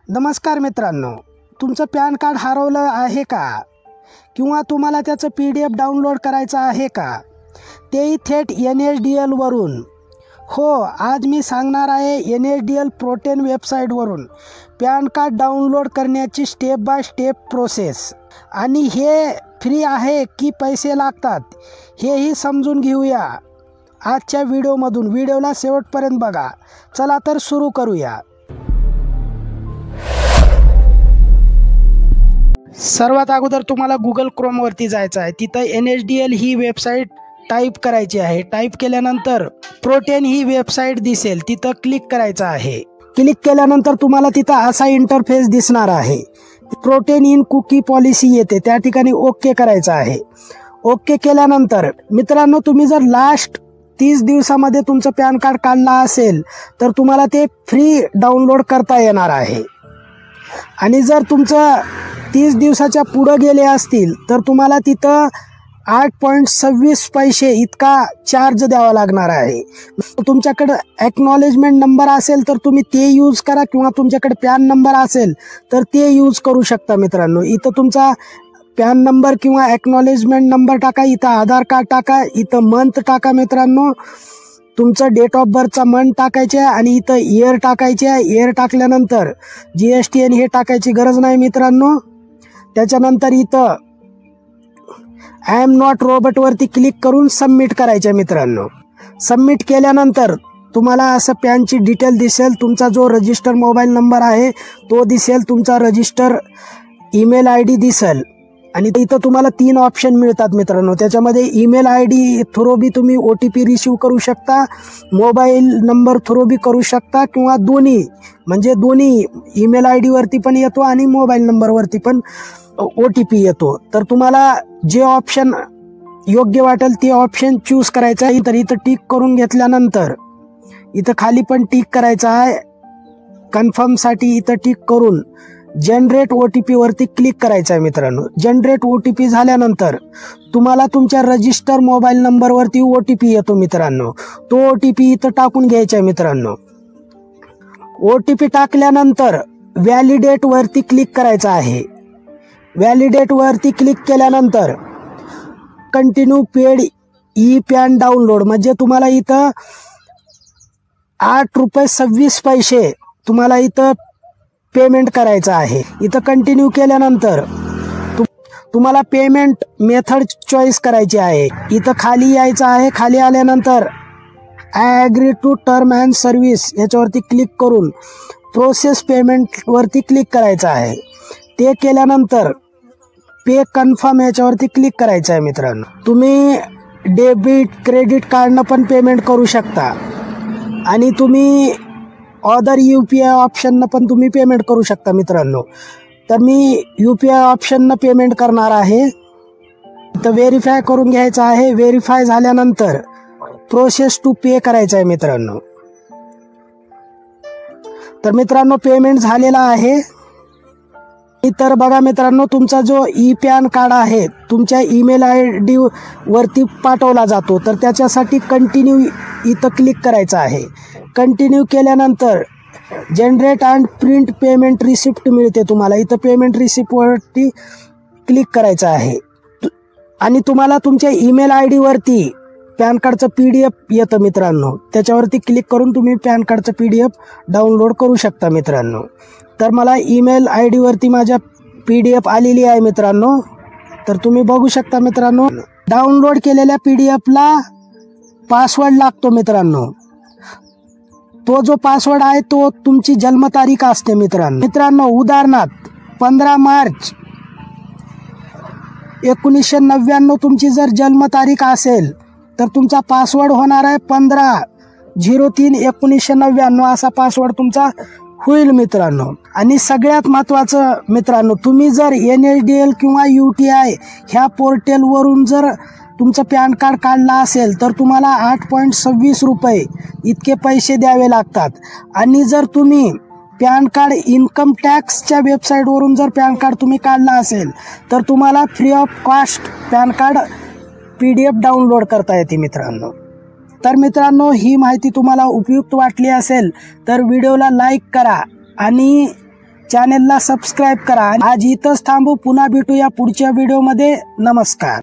नमस्कार मित्रांनो, तुमचं पॅन कार्ड हरवलं आहे का? किंवा तुम्हाला त्याचं PDF डाउनलोड करायचं आहे का? तेही थेट NSDL वरून. हो, आज मी सांगणार आहे NSDL Pro10 वेबसाईटवरून पॅन कार्ड डाउनलोड करण्याची स्टेप बाय स्टेप प्रोसेस. आणि हे फ्री आहे की पैसे लागतात हेही समजून घेऊया आजच्या व्हिडिओमधून. व्हिडिओला शेवटपर्यंत बघा. चला तर सुरू करूया. सर्वात अगोदर तुम्हाला Google Chromeवरती जायचं आहे. तिथं NSDL ही वेबसाईट टाईप करायची आहे. टाईप केल्यानंतर Pro10 ही वेबसाईट दिसेल, तिथं क्लिक करायचं आहे. क्लिक केल्यानंतर तुम्हाला तिथं असा इंटरफेस दिसणार आहे. Pro10 इन कुकी पॉलिसी येते, त्या ठिकाणी ओके करायचं आहे. ओके केल्यानंतर मित्रांनो, तुम्ही जर लास्ट 30 दिवसामध्ये तुमचं पॅन कार्ड काढला असेल तर तुम्हाला ते फ्री डाउनलोड करता येणार आहे. आणि जर तुमचं 30 दिवसाच्या पुढं गेले असतील तर तुम्हाला तिथं 8.26 पैसे इतका चार्ज द्यावा लागणार आहे. तुमच्याकडे ॲक्नॉलेजमेंट नंबर असेल तर तुम्ही ते यूज करा, किंवा तुमच्याकडे पॅन नंबर असेल तर ते यूज करू शकता. मित्रांनो, इथं तुमचा पॅन नंबर किंवा ॲक्नॉलेजमेंट नंबर टाका, इथं आधार कार्ड टाका, इथं मंथ टाका. मित्रांनो, तुमचं डेट ऑफ बर्थचा मंथ टाकायचे आहे आणि इथं इयर टाकायचे आहे. इयर टाकल्यानंतर GSTN हे टाकायची गरज नाही मित्रांनो. त्याच्यानंतर इथं आय एम नॉट रोबोटवरती क्लिक करून सबमिट करायचे मित्रांनो. सबमिट केल्यानंतर तुम्हाला असं पॅनची डिटेल दिसेल. तुमचा जो रजिस्टर मोबाईल नंबर आहे तो दिसेल, तुमचा रजिस्टर ईमेल ID दिसेल. आणि इथं तुम्हाला 3 ऑप्शन मिळतात मित्रांनो. त्याच्यामध्ये ईमेल ID थ्रू बी तुम्ही OTP रिसीव करू शकता, मोबाईल नंबर थ्रू बी करू शकता, किंवा दोन्ही, म्हणजे दोन्ही ईमेल ID वरती पण येतो आणि मोबाईल नंबरवरती पण OTP येतो. तर तुम्हाला जे ऑप्शन योग्य वाटेल ते ऑप्शन चूज करायचं आहे. तर इथं टिक करून घेतल्यानंतर इथं खाली पण टिक करायचं आहे. कन्फर्मसाठी इथं टिक करून जनरेट OTP वरती क्लिक करायचं आहे मित्रांनो. जनरेट OTP झाल्यानंतर तुम्हाला तुमच्या रजिस्टर मोबाईल नंबरवरती OTP येतो मित्रांनो. तो OTP इथं टाकून घ्यायचा आहे मित्रांनो. OTP टाकल्यानंतर व्हॅलिडेट वरती क्लिक करायचं आहे. व्हॅलिडेट वरती क्लिक केल्यानंतर कंटिन्यू पेड ई-पॅन डाउनलोड, म्हणजे तुम्हाला इथं 8.26 रुपये तुम्हाला इथं पेमेंट करायचं आहे. इथं कंटिन्यू केल्यानंतर तुम्हाला पेमेंट मेथड चॉईस करायची आहे. इथं खाली यायचं आहे. खाली आल्यानंतर I agree to term and service याच्यावरती क्लिक करून प्रोसेस पेमेंटवरती क्लिक करायचं आहे. ते केल्यानंतर पे कन्फर्म याच्यावरती क्लिक करायचं आहे मित्रांनो. तुम्ही डेबिट क्रेडिट कार्डनं पण पेमेंट करू शकता, आणि तुम्ही अदर UPI ऑप्शननं पण तुम्ही पेमेंट करू शकता मित्रांनो. तर मी UPI ऑप्शननं पेमेंट करणार आहे. तर व्हेरीफाय करून घ्यायचं आहे. व्हेरीफाय झाल्यानंतर प्रोसेस टू पे करायचं आहे मित्रांनो. तर मित्रांनो, पेमेंट झालेला आहे. तर बघा मित्रांनो, तुमचा जो ई-पॅन कार्ड आहे तुमच्या ईमेल ID वरती पाठवला जातो. तर त्याच्यासाठी कंटिन्यू इथं क्लिक करायचं आहे. कंटिन्यू केल्यानंतर generate and print payment receipt मिळते तुम्हाला. इथं पेमेंट रिसिप्टवरती क्लिक करायचं आहे. आणि तुम्हाला तुमच्या ईमेल ID वरती पॅन कार्डचं PDF येतं मित्रांनो. त्याच्यावरती क्लिक करून तुम्ही पॅन कार्डचं PDF डाउनलोड करू शकता मित्रांनो. तर मला ईमेल ID वरती माझ्या PDF आलेली आहे मित्रांनो. तर तुम्ही बघू शकता मित्रांनो, डाउनलोड केलेल्या PDFला पासवर्ड लागतो मित्रांनो. तो जो पासवर्ड आहे तो तुमची जन्मतारीख असते मित्रांनो. उदाहरणार्थ 15 मार्च 1999 तुमची जर जन्मतारीख असेल तर तुमचा पासवर्ड होणार आहे 15/03/1999 असा पासवर्ड तुमचा होईल मित्रांनो. आणि सगळ्यात महत्त्वाचं मित्रांनो, तुम्ही जर NSDL किंवा UTI ह्या पोर्टलवरून जर तुमचं पॅन कार्ड काढला असेल तर तुम्हाला 8.26 रुपये इतके पैसे द्यावे लागतात. आणि जर तुम्ही पॅन कार्ड इन्कम टॅक्सच्या वेबसाईटवरून जर पॅन कार्ड तुम्ही काढला असेल तर तुम्हाला free of cost pan card PDF download करता येते मित्रांनो. तर मित्रांनो, ही माहिती तुम्हाला उपयुक्त वाटली असेल तर व्हिडिओला लाईक करा आणि चॅनेलला सबस्क्राईब करा. आज इथंच थांबू, पुन्हा भेटूया पुढच्या व्हिडिओमध्ये. नमस्कार.